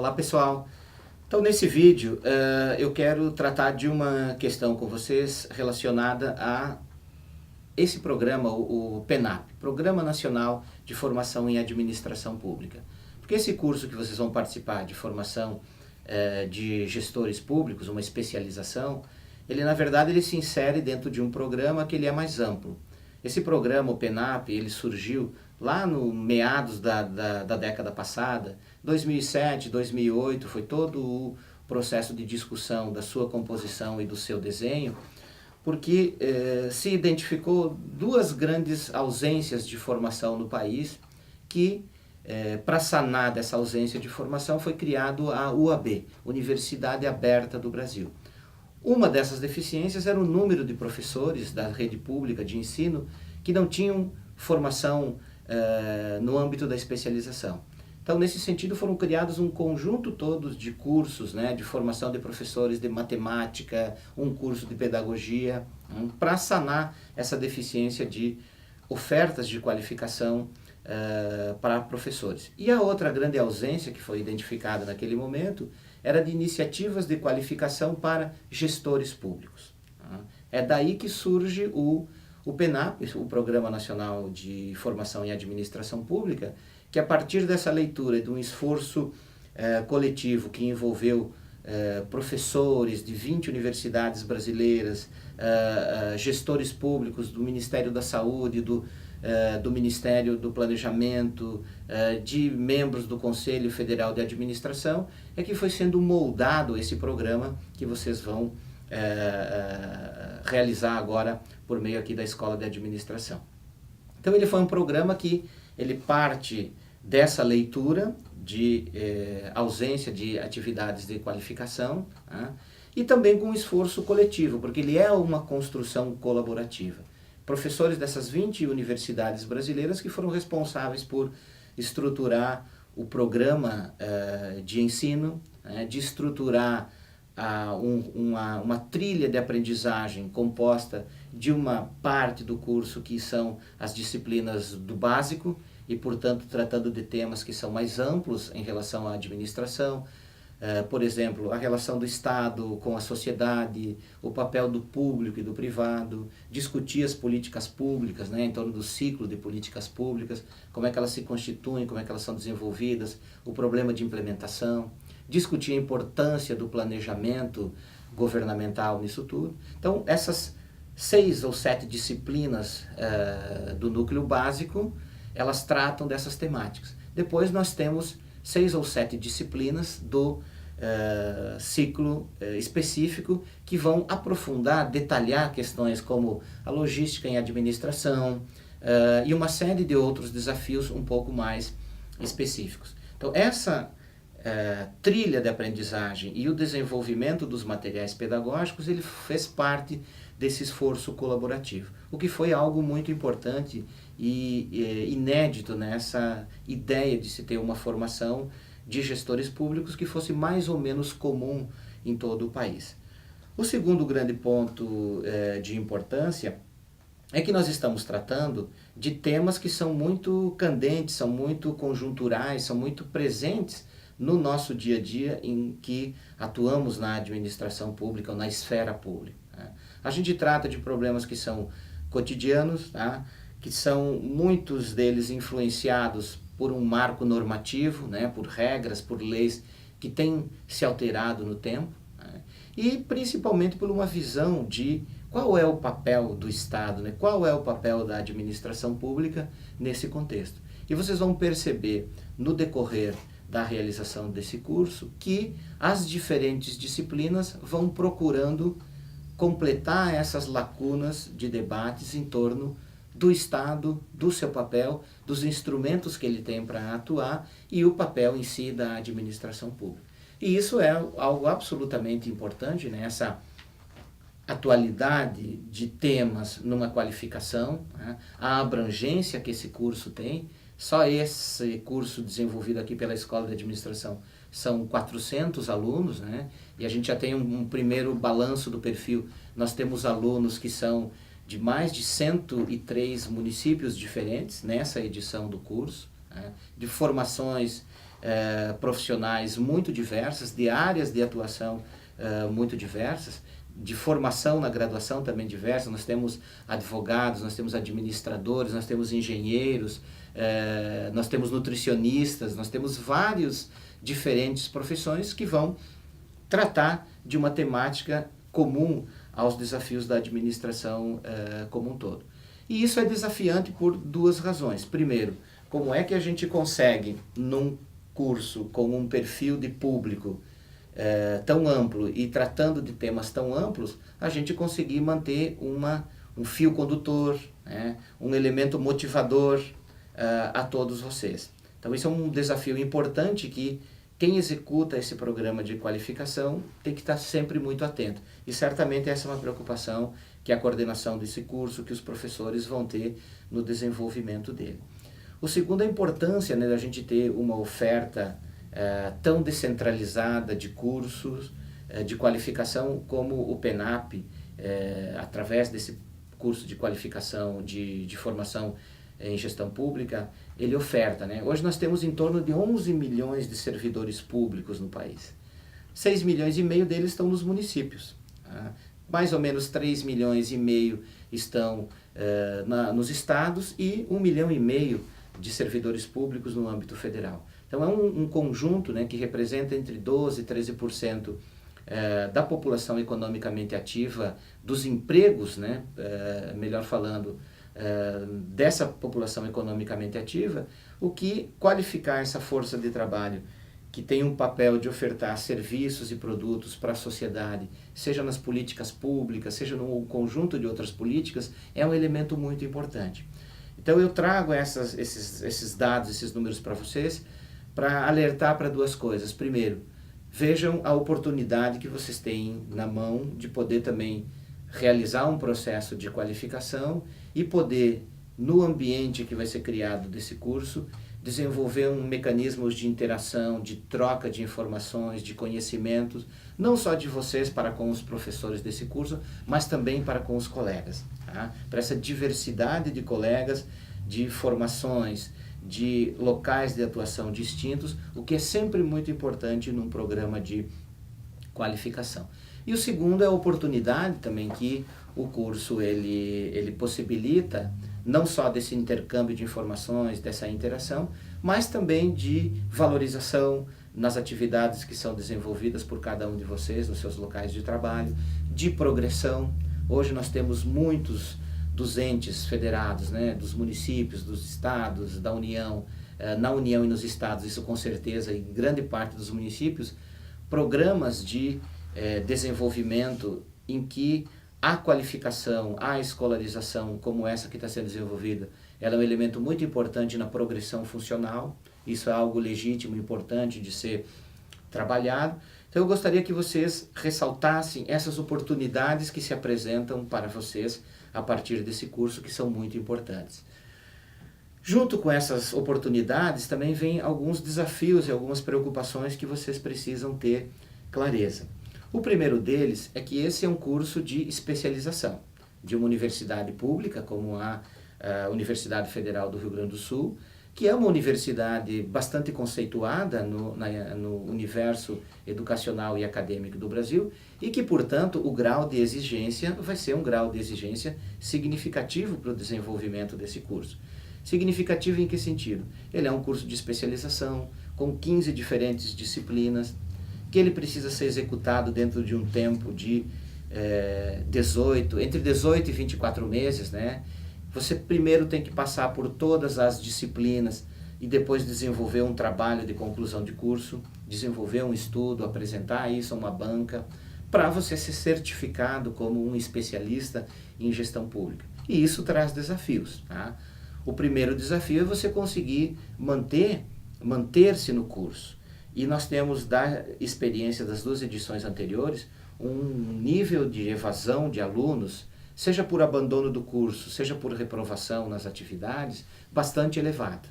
Olá pessoal, então nesse vídeo eu quero tratar de uma questão com vocês relacionada a esse programa, o PENAP, Programa Nacional de Formação em Administração Pública. Porque esse curso que vocês vão participar de formação de gestores públicos, uma especialização, ele na verdade ele se insere dentro de um programa que ele é mais amplo. Esse programa, o PENAP, ele surgiu lá no meados da década passada, 2007, 2008, foi todo o processo de discussão da sua composição e do seu desenho, porque se identificou duas grandes ausências de formação no país, que para sanar dessa ausência de formação foi criado a UAB, Universidade Aberta do Brasil. Uma dessas deficiências era o número de professores da rede pública de ensino que não tinham formação no âmbito da especialização. Então, nesse sentido, foram criados um conjunto todos de cursos, de formação de professores de matemática, um curso de pedagogia, para sanar essa deficiência de ofertas de qualificação para professores. E a outra grande ausência que foi identificada naquele momento era de iniciativas de qualificação para gestores públicos. É daí que surge o PENAP, o Programa Nacional de Formação em Administração Pública, que a partir dessa leitura de um esforço coletivo que envolveu professores de 20 universidades brasileiras, gestores públicos do Ministério da Saúde, do Ministério do Planejamento, de membros do Conselho Federal de Administração, é que foi sendo moldado esse programa que vocês vão realizar agora por meio aqui da Escola de Administração. Então ele foi um programa que ele parte dessa leitura de ausência de atividades de qualificação, e também com um esforço coletivo, porque ele é uma construção colaborativa. Professores dessas 20 universidades brasileiras que foram responsáveis por estruturar o programa de ensino, de estruturar uma trilha de aprendizagem composta de uma parte do curso que são as disciplinas do básico e, portanto, tratando de temas que são mais amplos em relação à administração, por exemplo, a relação do Estado com a sociedade, o papel do público e do privado, discutir as políticas públicas, em torno do ciclo de políticas públicas, como é que elas se constituem, como é que elas são desenvolvidas, o problema de implementação, discutir a importância do planejamento governamental nisso tudo. Então, essas 6 ou 7 disciplinas do núcleo básico, elas tratam dessas temáticas. Depois nós temos 6 ou 7 disciplinas do ciclo específico que vão aprofundar, detalhar questões como a logística em administração e uma série de outros desafios um pouco mais específicos. Então, essa trilha de aprendizagem e o desenvolvimento dos materiais pedagógicos, ele fez parte desse esforço colaborativo, o que foi algo muito importante e inédito nessa ideia de se ter uma formação de gestores públicos que fosse mais ou menos comum em todo o país. O segundo grande ponto de importância é que nós estamos tratando de temas que são muito candentes, são muito conjunturais, são muito presentes no nosso dia a dia em que atuamos na administração pública ou na esfera pública. A gente trata de problemas que são cotidianos, que são muitos deles influenciados por um marco normativo, por regras, por leis que têm se alterado no tempo, e principalmente por uma visão de qual é o papel do Estado, qual é o papel da administração pública nesse contexto. E vocês vão perceber no decorrer da realização desse curso que as diferentes disciplinas vão procurando completar essas lacunas de debates em torno do Estado, do seu papel, dos instrumentos que ele tem para atuar e o papel em si da administração pública. E isso é algo absolutamente importante, essa atualidade de temas numa qualificação, a abrangência que esse curso tem. Só esse curso desenvolvido aqui pela Escola de Administração são 400 alunos, e a gente já tem um primeiro balanço do perfil. Nós temos alunos que são de mais de 103 municípios diferentes nessa edição do curso, de formações profissionais muito diversas, de áreas de atuação muito diversas, de formação na graduação também diversa. Nós temos advogados, nós temos administradores, nós temos engenheiros, nós temos nutricionistas, nós temos várias diferentes profissões que vão tratar de uma temática comum aos desafios da administração como um todo. E isso é desafiante por duas razões. Primeiro, como é que a gente consegue, num curso com um perfil de público tão amplo e tratando de temas tão amplos, a gente conseguir manter um fio condutor, né, um elemento motivador a todos vocês. Então isso é um desafio importante que quem executa esse programa de qualificação tem que estar sempre muito atento. E certamente essa é uma preocupação que a coordenação desse curso, que os professores vão ter no desenvolvimento dele. O segundo é a importância, né, da gente ter uma oferta tão descentralizada de cursos de qualificação como o PENAP, através desse curso de qualificação de formação em gestão pública, ele oferta, né? Hoje nós temos em torno de 11 milhões de servidores públicos no país. 6 milhões e meio deles estão nos municípios. Mais ou menos 3 milhões e meio estão nos estados e 1 milhão e meio de servidores públicos no âmbito federal. Então é um conjunto, né, que representa entre 12% e 13% da população economicamente ativa, dos empregos, né, melhor falando, dessa população economicamente ativa, o que qualificar essa força de trabalho que tem um papel de ofertar serviços e produtos para a sociedade, seja nas políticas públicas, seja num conjunto de outras políticas, é um elemento muito importante. Então eu trago esses dados, esses números para vocês, para alertar para duas coisas. Primeiro, vejam a oportunidade que vocês têm na mão de poder também realizar um processo de qualificação e poder, no ambiente que vai ser criado desse curso, desenvolver mecanismos de interação, de troca de informações, de conhecimentos, não só de vocês para com os professores desse curso, mas também para com os colegas. Tá? Para essa diversidade de colegas, de formações, de locais de atuação distintos, o que é sempre muito importante num programa de qualificação. E o segundo é a oportunidade também que o curso ele possibilita, não só desse intercâmbio de informações, dessa interação, mas também de valorização nas atividades que são desenvolvidas por cada um de vocês nos seus locais de trabalho, de progressão. Hoje nós temos muitos dos entes federados, né, dos municípios, dos estados, da União, na União e nos estados, isso com certeza, em grande parte dos municípios, programas de desenvolvimento em que a qualificação, a escolarização, como essa que está sendo desenvolvida, ela é um elemento muito importante na progressão funcional. Isso é algo legítimo, importante de ser trabalhado. Então eu gostaria que vocês ressaltassem essas oportunidades que se apresentam para vocês a partir desse curso, que são muito importantes. Junto com essas oportunidades também vem alguns desafios e algumas preocupações que vocês precisam ter clareza. O primeiro deles é que esse é um curso de especialização de uma universidade pública, como a Universidade Federal do Rio Grande do Sul, que é uma universidade bastante conceituada no universo educacional e acadêmico do Brasil e que, portanto, o grau de exigência vai ser um grau de exigência significativo para o desenvolvimento desse curso. Significativo em que sentido? Ele é um curso de especialização com 15 diferentes disciplinas, que ele precisa ser executado dentro de um tempo de entre 18 e 24 meses, né? Você primeiro tem que passar por todas as disciplinas e depois desenvolver um trabalho de conclusão de curso, desenvolver um estudo, apresentar isso a uma banca, para você ser certificado como um especialista em gestão pública. E isso traz desafios. Tá? O primeiro desafio é você conseguir manter-se no curso. E nós temos, da experiência das duas edições anteriores, um nível de evasão de alunos, seja por abandono do curso, seja por reprovação nas atividades, bastante elevado.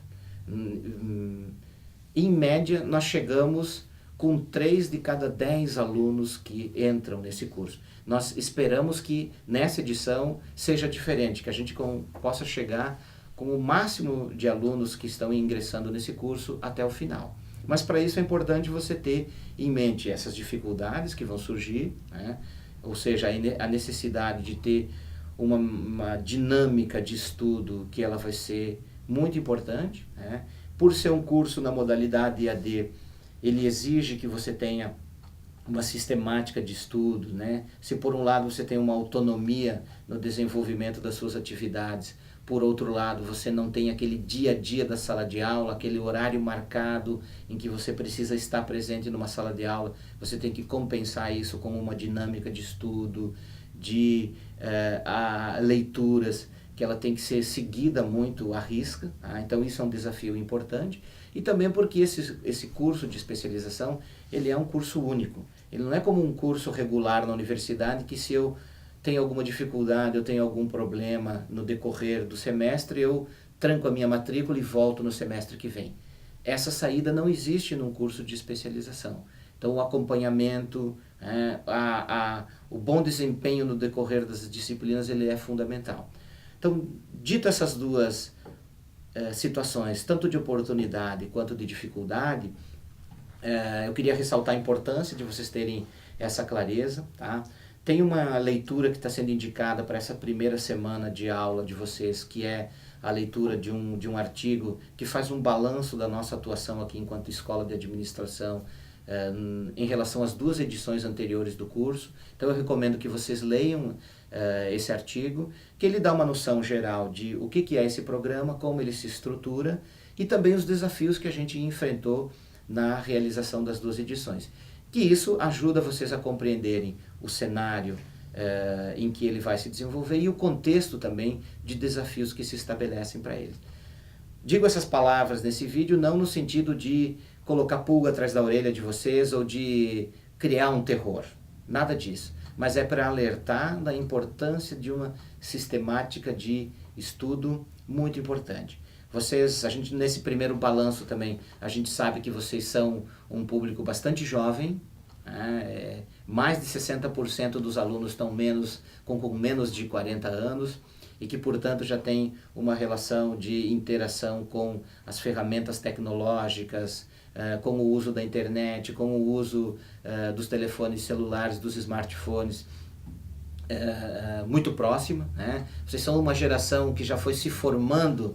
Em média, nós chegamos com 3 de cada 10 alunos que entram nesse curso. Nós esperamos que nessa edição seja diferente, que a gente possa chegar com o máximo de alunos que estão ingressando nesse curso até o final. Mas para isso é importante você ter em mente essas dificuldades que vão surgir, né? Ou seja, a necessidade de ter uma dinâmica de estudo que ela vai ser muito importante, né? Por ser um curso na modalidade EAD, ele exige que você tenha uma sistemática de estudo, né? Se por um lado você tem uma autonomia no desenvolvimento das suas atividades, por outro lado você não tem aquele dia a dia da sala de aula, aquele horário marcado em que você precisa estar presente numa sala de aula, você tem que compensar isso com uma dinâmica de estudo, de leituras, que ela tem que ser seguida muito à risca, tá? Então isso é um desafio importante, e também porque esse curso de especialização, ele é um curso único, ele não é como um curso regular na universidade, que se eu tenho alguma dificuldade, eu tenho algum problema no decorrer do semestre, eu tranco a minha matrícula e volto no semestre que vem. Essa saída não existe num curso de especialização. Então o acompanhamento, o bom desempenho no decorrer das disciplinas, ele é fundamental. Então, dito essas duas situações, tanto de oportunidade quanto de dificuldade, eu queria ressaltar a importância de vocês terem essa clareza, tá? Tem uma leitura que está sendo indicada para essa primeira semana de aula de vocês, que é a leitura de um artigo que faz um balanço da nossa atuação aqui enquanto Escola de Administração em relação às 2 edições anteriores do curso. Então eu recomendo que vocês leiam esse artigo, que ele dá uma noção geral de o que é esse programa, como ele se estrutura e também os desafios que a gente enfrentou na realização das 2 edições. Que isso ajuda vocês a compreenderem o cenário em que ele vai se desenvolver e o contexto também de desafios que se estabelecem para ele. Digo essas palavras nesse vídeo não no sentido de colocar pulga atrás da orelha de vocês ou de criar um terror, nada disso, mas é para alertar da importância de uma sistemática de estudo muito importante. A gente nesse primeiro balanço também, a gente sabe que vocês são um público bastante jovem, mais de 60% dos alunos estão com menos de 40 anos e que, portanto, já tem uma relação de interação com as ferramentas tecnológicas, com o uso da internet, com o uso dos telefones celulares, dos smartphones, muito próxima, né? Vocês são uma geração que já foi se formando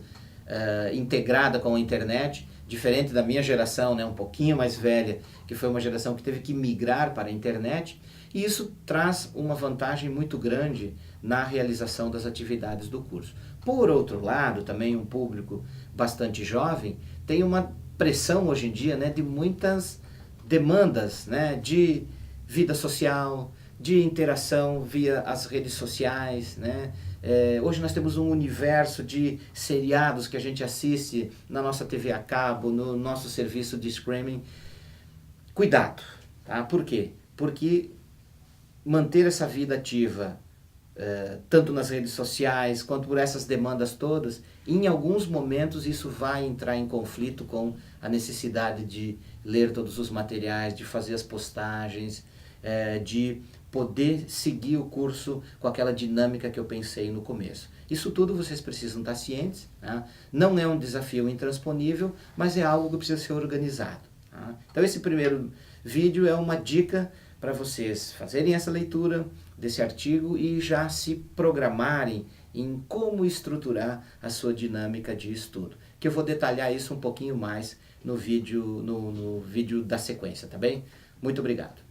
integrada com a internet, diferente da minha geração, né, um pouquinho mais velha, que foi uma geração que teve que migrar para a internet, e isso traz uma vantagem muito grande na realização das atividades do curso. Por outro lado, também um público bastante jovem tem uma pressão hoje em dia, né, de muitas demandas, né, de vida social, de interação via as redes sociais, né? Hoje nós temos um universo de seriados que a gente assiste na nossa TV a cabo, no nosso serviço de streaming. Cuidado, tá? Por quê? Porque manter essa vida ativa, tanto nas redes sociais quanto por essas demandas todas, em alguns momentos isso vai entrar em conflito com a necessidade de ler todos os materiais, de fazer as postagens, de poder seguir o curso com aquela dinâmica que eu pensei no começo. Isso tudo vocês precisam estar cientes, tá? Não é um desafio intransponível, mas é algo que precisa ser organizado, tá? Então esse primeiro vídeo é uma dica para vocês fazerem essa leitura desse artigo e já se programarem em como estruturar a sua dinâmica de estudo, que eu vou detalhar isso um pouquinho mais no vídeo da sequência, tá bem? Muito obrigado.